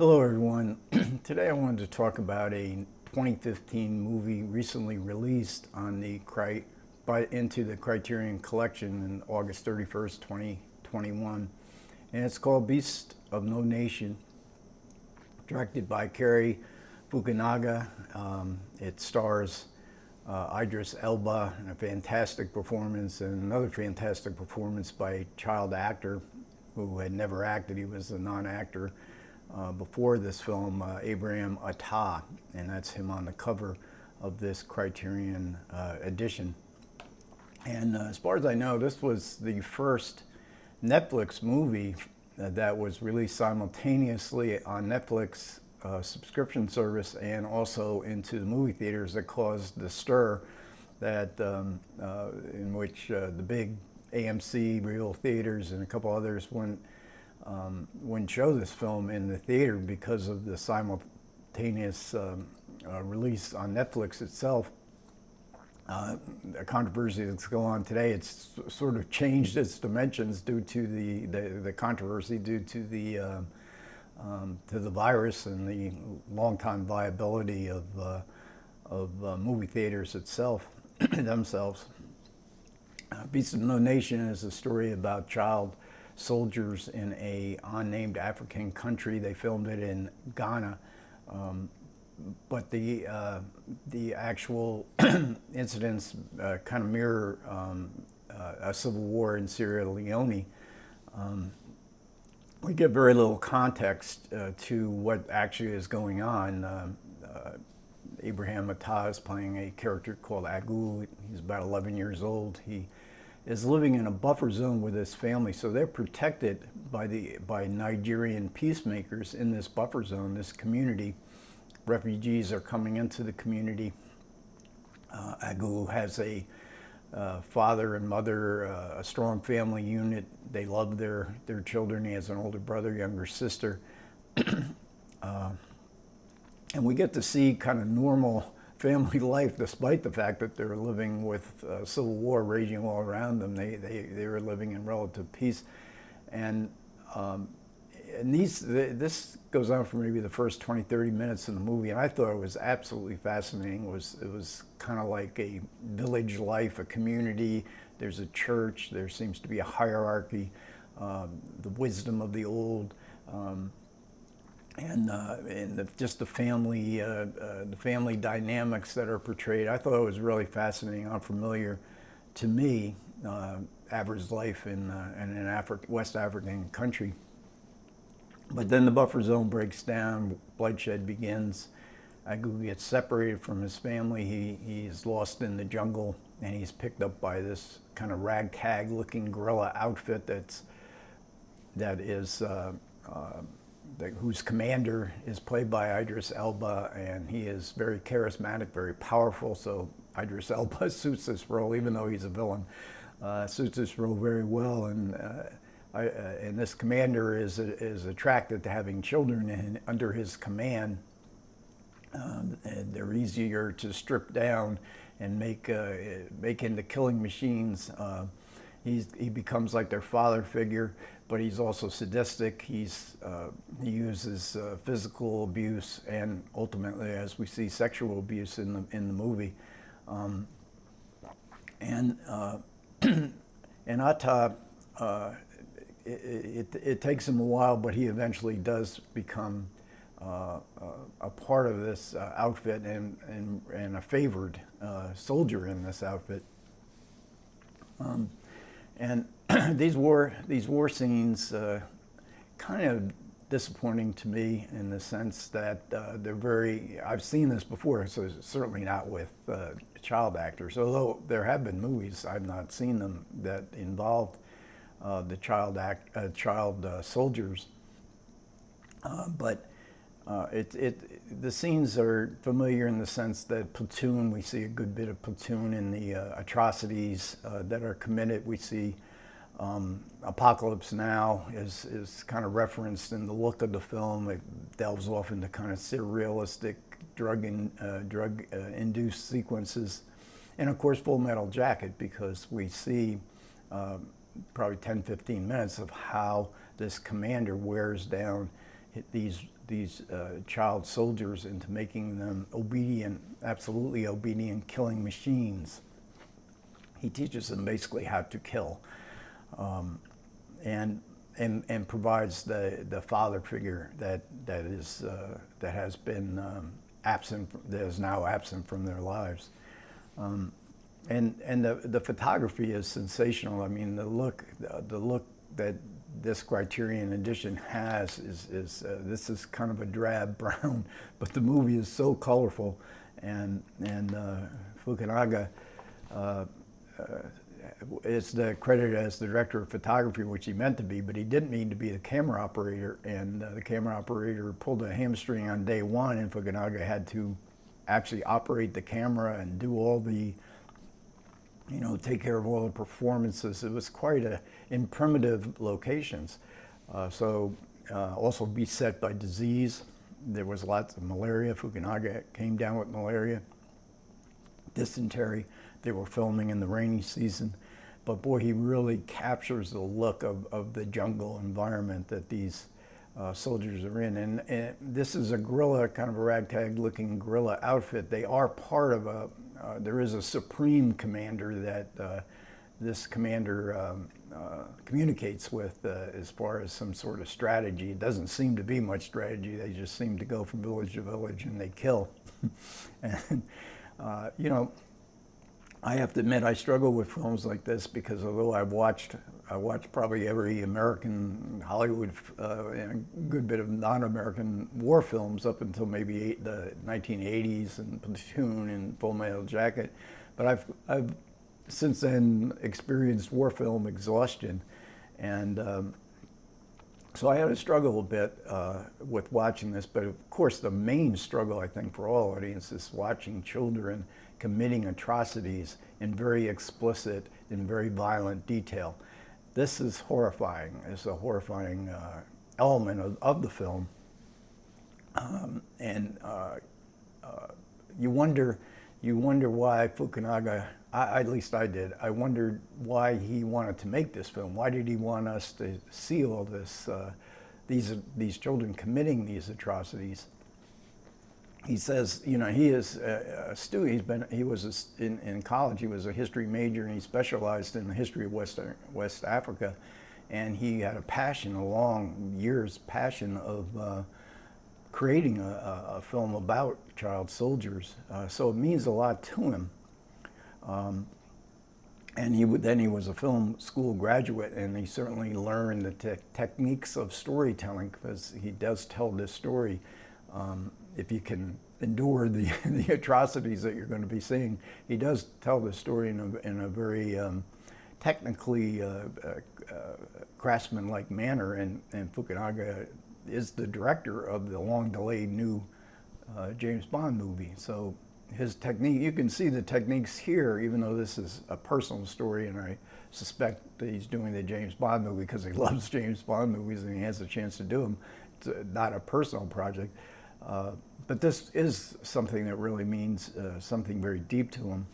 Hello everyone. Today I wanted to talk about a 2015 movie recently released on into the Criterion collection on August 31st, 2021. And it's called Beast of No Nation, directed by Cary Fukanaga. It stars Idris, Elba, and a fantastic performance, and another fantastic performance by a child actor who had never acted. He was a non-actor before this film, Attar, and that's him on the cover of this Criterion edition. And as far as I know, this was the first Netflix movie that was released simultaneously on Netflix subscription service and also into the movie theaters, that caused the stir that in which the big AMC, Real Theaters, and a couple others wouldn't show this film in the theater because of the simultaneous release on Netflix itself. A controversy that's going on today. It's sort of changed its dimensions due to the controversy due to the virus and the long-time viability of movie theaters themselves. Beast of No Nation is a story about child soldiers in a unnamed African country. They filmed it in Ghana. But the actual incidents kind of mirror a civil war in Sierra Leone. We get very little context to what actually is going on. Abraham Attar is playing a character called Agu. He's about 11 years old. He is living in a buffer zone with his family, so they're protected by Nigerian peacemakers in this buffer zone, this community. Refugees are coming into the community. Agu has a father and mother, a strong family unit. They love their children. He has an older brother, younger sister. And we get to see kind of normal family life, despite the fact that they're living with civil war raging all around them. They were living in relative peace. And this goes on for maybe the first 20, 30 minutes in the movie, and I thought it was absolutely fascinating. It was kind of like a village life, a community. There's a church. There seems to be a hierarchy, the wisdom of the old, and just the family dynamics that are portrayed. I thought it was really fascinating, unfamiliar to me, average life in an West African country. But then the buffer zone breaks down, bloodshed begins. Agu gets separated from his family. He's lost in the jungle, and he's picked up by this kind of ragtag-looking guerrilla outfit whose commander is played by Idris Elba, and he is very charismatic, very powerful. So Idris Elba suits this role, even though he's a villain. Suits this role very well, and this commander is attracted to having children under his command. They're easier to strip down and make into killing machines. He becomes like their father figure, but he's also sadistic. He uses physical abuse and ultimately, as we see, sexual abuse in the movie. And Attar, it takes him a while, but he eventually does become a part of this outfit and a favored soldier in this outfit. And these war scenes kind of disappointing to me in the sense that they're very. I've seen this before, so certainly not with child actors. Although there have been movies, I've not seen them that involved the child soldiers. But the scenes are familiar in the sense that Platoon, we see a good bit of Platoon in the atrocities that are committed. We see Apocalypse Now is kind of referenced in the look of the film. It delves off into kind of surrealistic drug-induced sequences. And of course, Full Metal Jacket, because we see probably 10, 15 minutes of how this commander wears down these child soldiers into making them obedient, absolutely obedient killing machines. He teaches them basically how to kill, and provides the father figure that has been absent, that is now absent from their lives. And the photography is sensational. I mean, the look that this Criterion edition has is this is kind of a drab brown, but the movie is so colorful, and Fukanaga is credited as the director of photography, which he meant to be, but he didn't mean to be the camera operator, and the camera operator pulled a hamstring on day one, and Fukanaga had to actually operate the camera and do all the, take care of all the performances. It was quite in primitive locations. Also beset by disease. There was lots of malaria. Fukanaga came down with malaria, dysentery. They were filming in the rainy season. But boy, he really captures the look of the jungle environment that these soldiers are in. And this is a guerrilla, kind of a ragtag looking guerrilla outfit. They are part of there is a supreme commander that this commander communicates with as far as some sort of strategy. It doesn't seem to be much strategy. They just seem to go from village to village and they kill. And, I have to admit I struggle with films like this because although I watched probably every American Hollywood and a good bit of non-American war films up until maybe the 1980s and Platoon and Full Metal Jacket, but I've since then experienced war film exhaustion, and so I had to struggle a bit with watching this. But of course, the main struggle I think for all audiences is watching children committing atrocities in very explicit and very violent detail. This is horrifying. It's a horrifying element of the film, and you wonder why Fukanaga. At least I did. I wondered why he wanted to make this film. Why did he want us to see all this? These children committing these atrocities. He says, he is a student. He was in college. He was a history major, and he specialized in the history of West Africa. And he had a long years passion of creating a film about child soldiers. So it means a lot to him. And he was a film school graduate, and he certainly learned the techniques of storytelling, because he does tell this story. If you can endure the atrocities that you're going to be seeing, he does tell the story in a very technically craftsman-like manner, and Fukanaga is the director of the long-delayed new James Bond movie. So his technique, you can see the techniques here, even though this is a personal story, and I suspect that he's doing the James Bond movie because he loves James Bond movies and he has a chance to do them. It's not a personal project. But this is something that really means something very deep to him.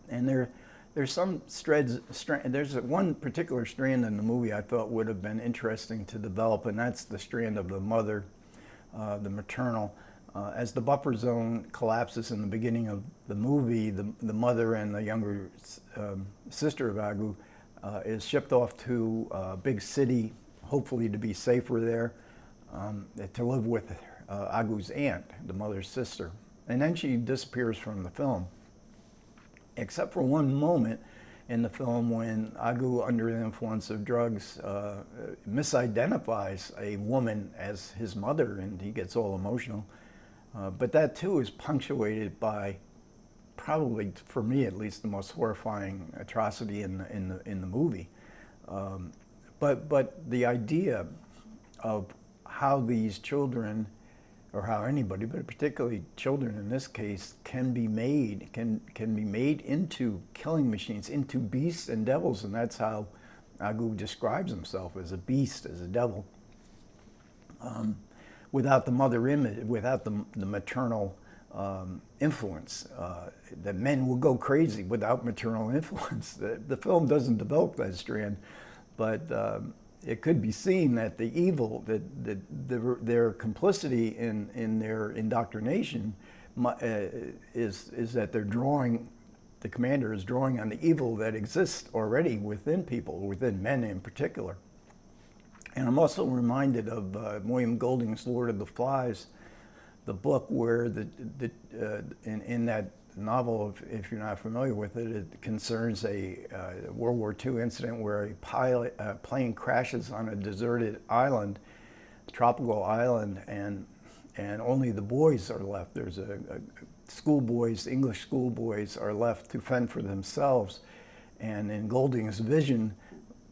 And there's some there's one particular strand in the movie I thought would have been interesting to develop, and that's the strand of the mother, the maternal. As the buffer zone collapses in the beginning of the movie, the mother and the younger sister of Agu is shipped off to a big city, hopefully to be safer there, to live with Agu's aunt, the mother's sister. And then she disappears from the film, except for one moment in the film when Agu, under the influence of drugs, misidentifies a woman as his mother, and he gets all emotional. But that too is punctuated by probably, for me at least, the most horrifying atrocity in the movie. But the idea of how these children, or how anybody, but particularly children in this case, can be made into killing machines, into beasts and devils, and that's how Agu describes himself, as a beast, as a devil. Without the mother image, without the maternal influence, that men will go crazy without maternal influence. The film doesn't develop that strand, but it could be seen that the evil, their complicity in their indoctrination is that they're drawing, the commander is drawing on the evil that exists already within people, within men in particular. And I'm also reminded of William Golding's Lord of the Flies, the book where in that novel, if you're not familiar with it, it concerns a World War II incident where a plane crashes on a deserted island, tropical island, and only the boys are left. There's schoolboys, English schoolboys are left to fend for themselves. And in Golding's vision,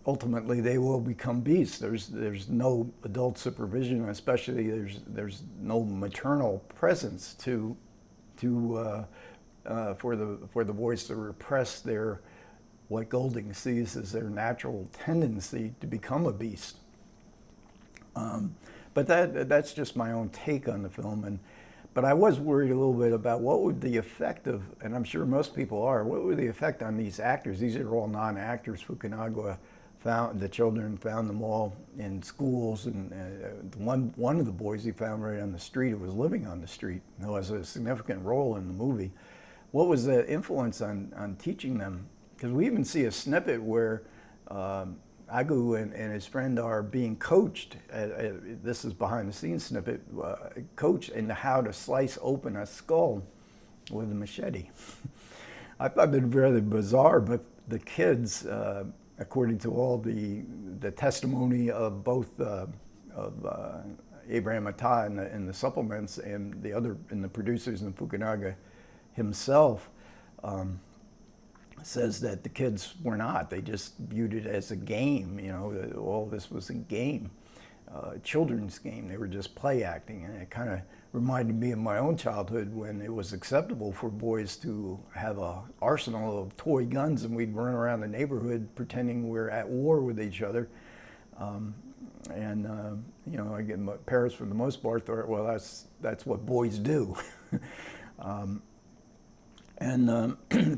ultimately they will become beasts. There's no adult supervision, especially there's no maternal presence for the boys to repress their, what Golding sees as their natural tendency to become a beast. But that's just my own take on the film. But I was worried a little bit about what would the effect of, and I'm sure most people are, what would the effect on these actors? These are all non-actors. Fukanaga found the children, found them all in schools, and one of the boys he found right on the street, who was living on the street, who has a significant role in the movie. What was the influence on teaching them? Because we even see a snippet where Agu and his friend are being coached, this is behind the scenes snippet, coached in how to slice open a skull with a machete. I thought it rather bizarre, but the kids, according to all the testimony of both Abraham Attar in the supplements and the producers and Fukanaga himself, says that the kids were not. They just viewed it as a game. You know, all this was a game, children's game. They were just play acting, and it kind of reminded me of my own childhood when it was acceptable for boys to have an arsenal of toy guns, and we'd run around the neighborhood pretending we're at war with each other. You know, again, my parents for the most part thought, well, that's what boys do.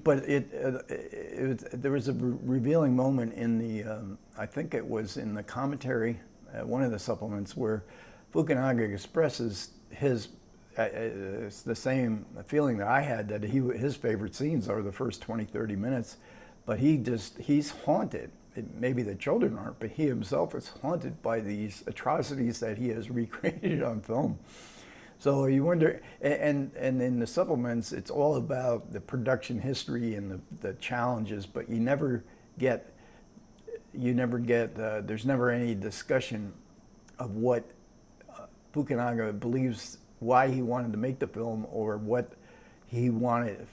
But there was a revealing moment in the, I think it was in the commentary, one of the supplements, where Fukanaga expresses the same feeling that I had, that his favorite scenes are the first 20, 30 minutes, but he's haunted. Maybe the children aren't, but he himself is haunted by these atrocities that he has recreated on film. So you wonder, and in the supplements, it's all about the production history and the challenges, but you never get, there's never any discussion of what Fukanaga believes, why he wanted to make the film, or what he wanted,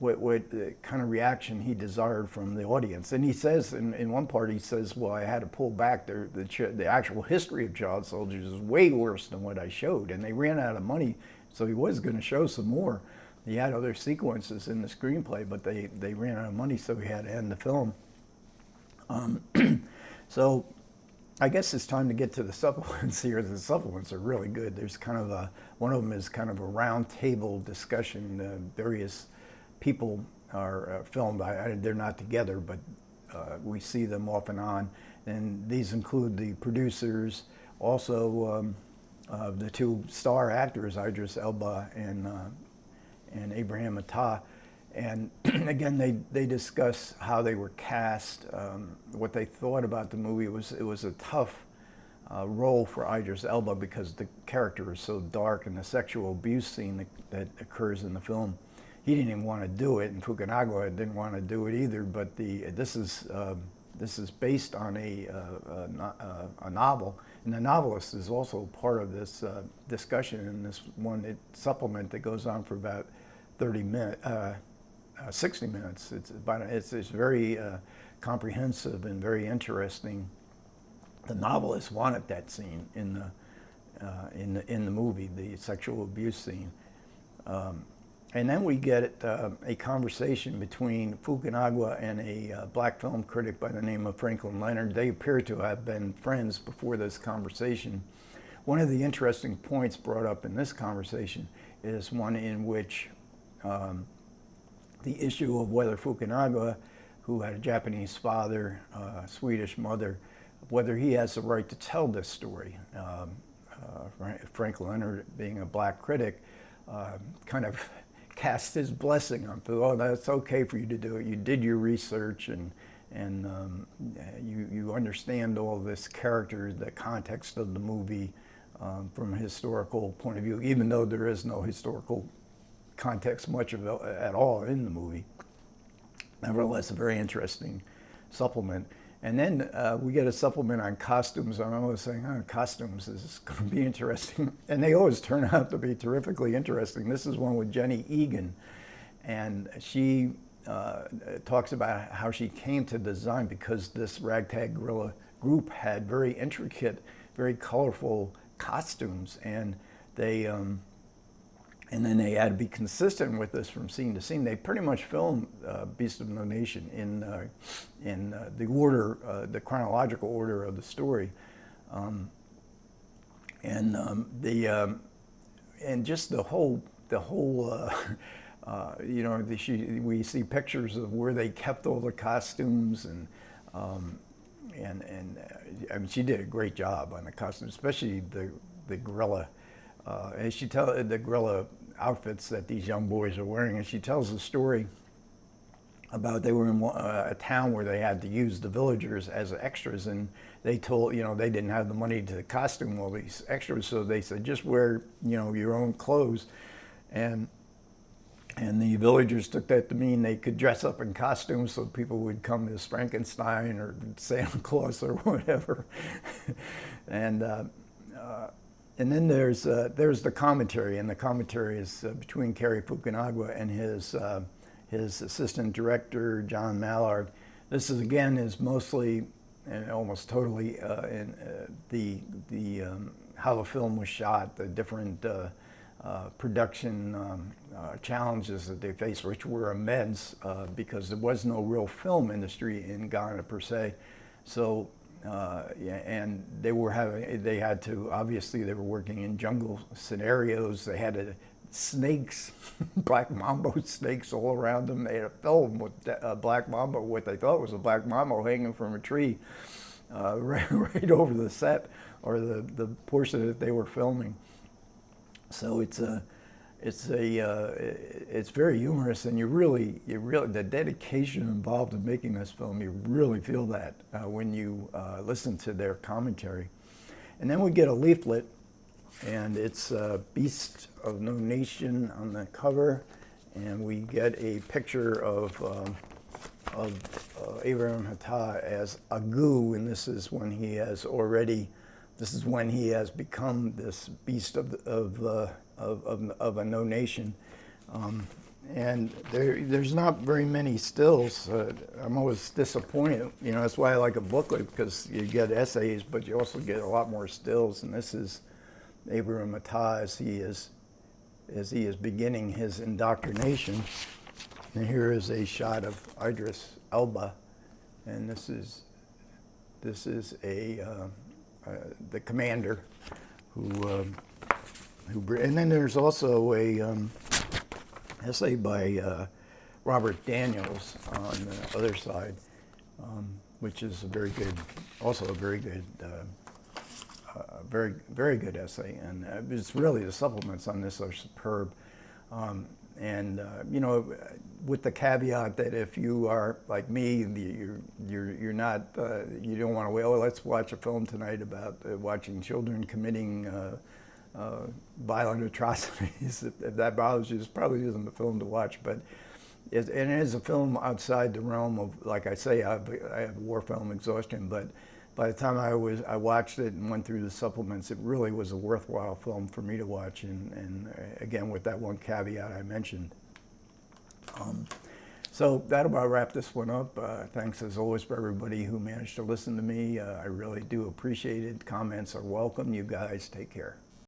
what kind of reaction he desired from the audience. And he says, in one part, he says, well, I had to pull back. The actual history of child soldiers is way worse than what I showed. And they ran out of money, so he was going to show some more. He had other sequences in the screenplay, but they ran out of money, so he had to end the film. So I guess it's time to get to the supplements here. The supplements are really good. There's kind of one of them is kind of a round table discussion. Various people are filmed. They're not together, but we see them off and on. And these include the producers, also the two star actors, Idris, Elba, and Abraham Attar. And again, they discuss how they were cast, what they thought about the movie. It was a tough role for Idris Elba because the character is so dark, and the sexual abuse scene that occurs in the film, he didn't even want to do it, and Fukanaga didn't want to do it either. But this is based on a novel, and the novelist is also part of this discussion in this supplement that goes on for about 30 minutes, 60 minutes. It's very comprehensive and very interesting. The novelist wanted that scene in the movie, the sexual abuse scene. And then we get a conversation between Fukanaga and a black film critic by the name of Franklin Leonard. They appear to have been friends before this conversation. One of the interesting points brought up in this conversation is one in which the issue of whether Fukanaga, who had a Japanese father, Swedish mother, whether he has the right to tell this story. Frank Leonard, being a black critic, kind of cast his blessing on it. Oh, that's okay for you to do it. You did your research, and you understand all this character, the context of the movie from a historical point of view, even though there is no historical context much of it at all in the movie. Nevertheless, a very interesting supplement. And then we get a supplement on costumes. I'm always saying, oh, costumes is going to be interesting. And they always turn out to be terrifically interesting. This is one with Jenny Egan. And she talks about how she came to design, because this ragtag gorilla group had very intricate, very colorful costumes. And they, and then they had to be consistent with this from scene to scene. They pretty much filmed Beast of No Nation in the order, the chronological order of the story, and just the whole you know, we see pictures of where they kept all the costumes, and I mean, she did a great job on the costumes, especially the gorilla. And she tells the gorilla outfits that these young boys are wearing, and she tells the story about they were in a town where they had to use the villagers as extras, and they told, you know, they didn't have the money to costume all these extras, so they said just wear, you know, your own clothes, and the villagers took that to mean they could dress up in costumes, so people would come as Frankenstein or Santa Claus or whatever. And then there's the commentary, and the commentary is between Cary Fukanaga and his assistant director, John Mallard. This is, again, is mostly and almost totally in how the film was shot, the different production challenges that they faced, which were immense because there was no real film industry in Ghana per se. So. Yeah, and they had to, obviously they were working in jungle scenarios. They had snakes, black mambo snakes all around them. They had a film with a black mambo, what they thought was a black mambo hanging from a tree right over the set, or the portion that they were filming. So it's very humorous, and you really, the dedication involved in making this film, you really feel that when you listen to their commentary. And then we get a leaflet, and it's Beast of No Nation on the cover, and we get a picture of Abraham Attar as Agu, and this is when he has become this beast of a no nation. And there's not very many stills. I'm always disappointed. You know, that's why I like a booklet, because you get essays, but you also get a lot more stills. And this is Abraham Attar as he is beginning his indoctrination. And here is a shot of Idris, Elba, and this is the commander who. And then there's also a essay by Robert Daniels on the other side, which is very good essay. And it's really, the supplements on this are superb. You know, with the caveat that if you are like me, you're not, you don't want to, well, let's watch a film tonight about watching children committing violent atrocities. If that bothers you, this probably isn't the film to watch, but it is a film outside the realm of, like I say, I have war film exhaustion, but by the time I watched it and went through the supplements, it really was a worthwhile film for me to watch, and again, with that one caveat I mentioned. So that'll about wrap this one up. Thanks as always for everybody who managed to listen to me. I really do appreciate it. Comments are welcome. You guys take care.